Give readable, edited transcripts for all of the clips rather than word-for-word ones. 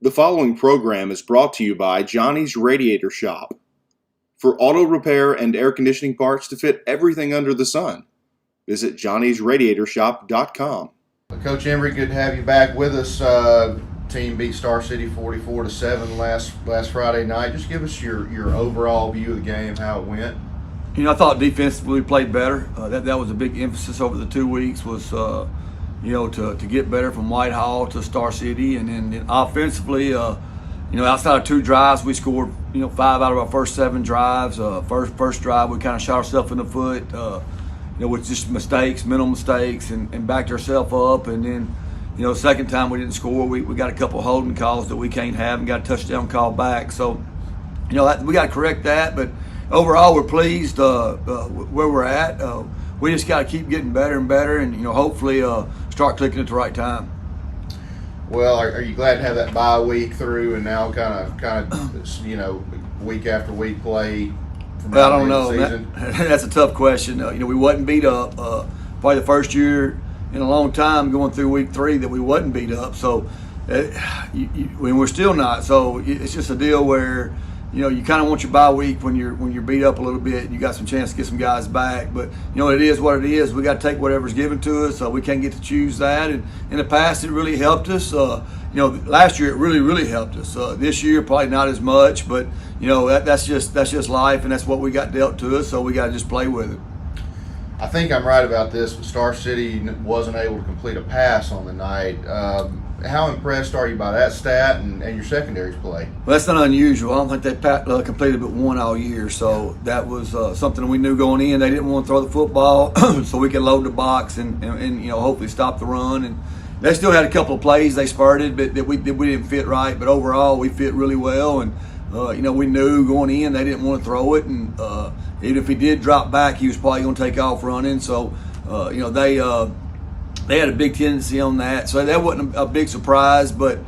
The following program is brought to you by Johnny's Radiator Shop. For auto repair and air conditioning parts to fit everything under the sun, visit johnnysradiatorshop.com. Coach Hembree, good to have you back with us. Team beat Star City 44-7 last Friday night. Just give us your overall view of the game, how it went. I thought defensively we played better. That was a big emphasis over the 2 weeks was, to get better from Whitehall to Star City. And then offensively, outside of 2 drives, we scored, 5 out of our first 7 drives. First drive, we kind of shot ourselves in the foot, with just mistakes, mental mistakes, and backed ourselves up. And then, second time we didn't score. We got a couple holding calls that we can't have and got a touchdown call back. So, we got to correct that. But overall, we're pleased where we're at. We just got to keep getting better and better, and hopefully start clicking at the right time. Well, are you glad to have that bye week through, and now kind of week after week play? Well, I don't know. That's a tough question. We wasn't beat up. Probably the first year in a long time going through week 3 that we wasn't beat up. So we're still not. So it's just a deal where you kind of want your bye week when you're beat up a little bit. You got some chance to get some guys back, but it is what it is. We got to take whatever's given to us. So we can't get to choose that. And in the past, it really helped us. Last year it really helped us. This year probably not as much, but that's just life, and that's what we got dealt to us. So we got to just play with it. I think I'm right about this, but Star City wasn't able to complete a pass on the night. How impressed are you by that stat and your secondary's play? Well, that's not unusual. I don't think they completed but 1 all year, so that was something we knew going in. They didn't want to throw the football so we could load the box and hopefully stop the run. And they still had a couple of plays they spurted, but that we didn't fit right. But overall, we fit really well. And we knew going in they didn't want to throw it, and even if he did drop back, he was probably going to take off running. So they had a big tendency on that, so that wasn't a big surprise. But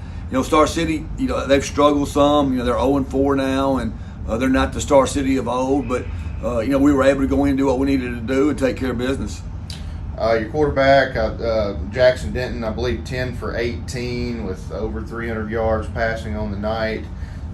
Star City, they've struggled some. They're 0-4 now, and they're not the Star City of old. But we were able to go in and do what we needed to do and take care of business. Your quarterback, Jackson Denton, I believe 10 for 18 with over 300 yards passing on the night.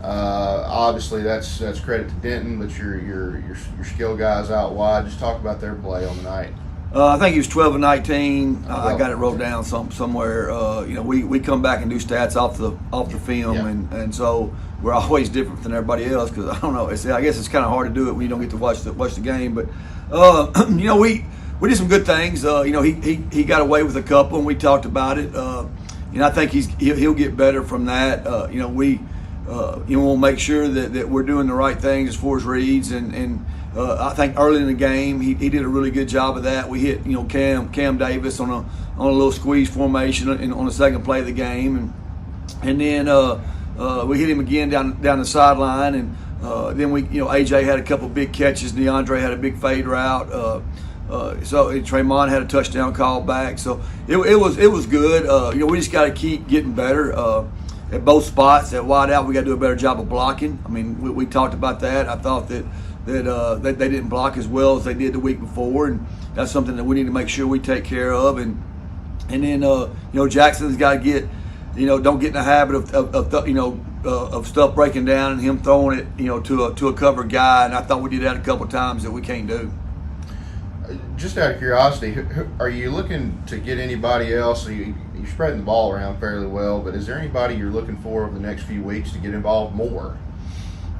Obviously, that's credit to Denton, but your skill guys out wide. Just talk about their play on the night. I think he was 12 and 19. I got it wrote down somewhere. We come back and do stats off the film, yeah. and so we're always different than everybody else because I don't know. I guess it's kind of hard to do it when you don't get to watch the game. But we did some good things. He got away with a couple, and we talked about it. I think he'll get better from that. We want to make sure that we're doing the right things as far as reads and. I think early in the game he did a really good job of that. We hit Cam Davis on a little squeeze formation on the second play of the game, and then we hit him again down the sideline, and then we AJ had a couple big catches. DeAndre had a big fade route. So Tremont had a touchdown call back. So it was good. We just got to keep getting better at both spots. At wide out, we got to do a better job of blocking. I mean, we talked about that. I thought that they didn't block as well as they did the week before, and that's something that we need to make sure we take care of. And then Jackson's got to get don't get in the habit of stuff breaking down and him throwing it to a cover guy. And I thought we did that a couple of times that we can't do. Just out of curiosity, are you looking to get anybody else? You're spreading the ball around fairly well, but is there anybody you're looking for over the next few weeks to get involved more?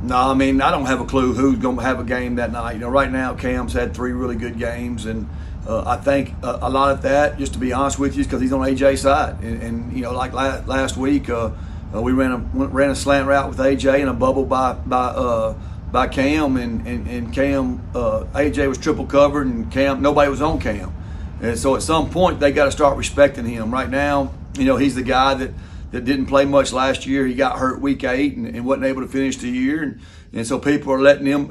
No, I mean, I don't have a clue who's going to have a game that night. Right now, Cam's had 3 really good games, and I think a lot of that, just to be honest with you, is because he's on AJ's side. And like last week, we ran a slant route with AJ and a bubble by Cam, and Cam, AJ was triple covered, and Cam, nobody was on Cam. And so at some point, they got to start respecting him. Right now, he's the guy that didn't play much last year. He got hurt week 8 and wasn't able to finish the year, and so people are letting him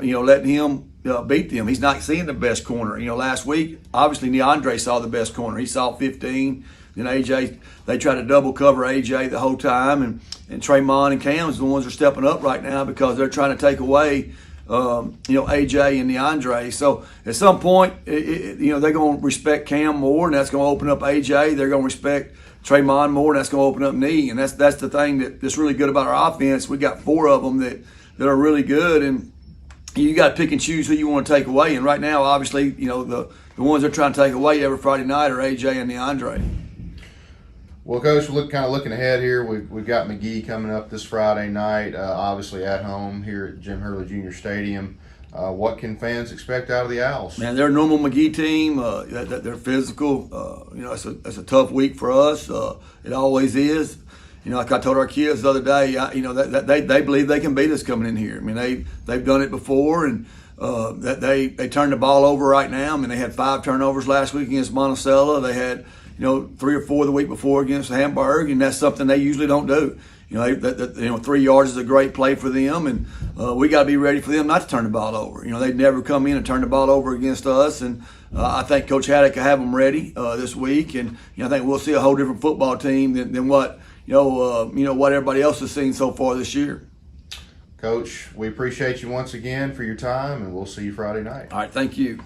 beat them. He's not seeing the best corner. Last week, obviously DeAndre saw the best corner. He saw 15. Then AJ, they tried to double cover AJ the whole time, and Tremont and Cam's the ones that are stepping up right now because they're trying to take away AJ and DeAndre. So at some point, they're going to respect Cam more, and that's going to open up AJ. They're going to respect Traymon more, and that's going to open up Nee. And that's the thing that's really good about our offense. We got 4 of them that are really good, and you got to pick and choose who you want to take away. And right now, obviously, the ones they're trying to take away every Friday night are AJ and DeAndre. Well, Coach, we're looking ahead here. We've got McGehee coming up this Friday night, obviously at home here at Jim Hurley Jr. Stadium. What can fans expect out of the Owls? Man, they're a normal McGehee team. They're physical. It's a tough week for us. It always is. Like I told our kids the other day, they believe they can beat us coming in here. I mean, they've done it before, and that they turned the ball over right now. I mean, they had 5 turnovers last week against Monticello. They had 3 or 4 the week before against Hamburg, and that's something they usually don't do. 3 yards is a great play for them, and we got to be ready for them not to turn the ball over. They'd never come in and turn the ball over against us, and I think Coach Haddock will have them ready this week, and I think we'll see a whole different football team than what what everybody else has seen so far this year. Coach, we appreciate you once again for your time, and we'll see you Friday night. All right, thank you.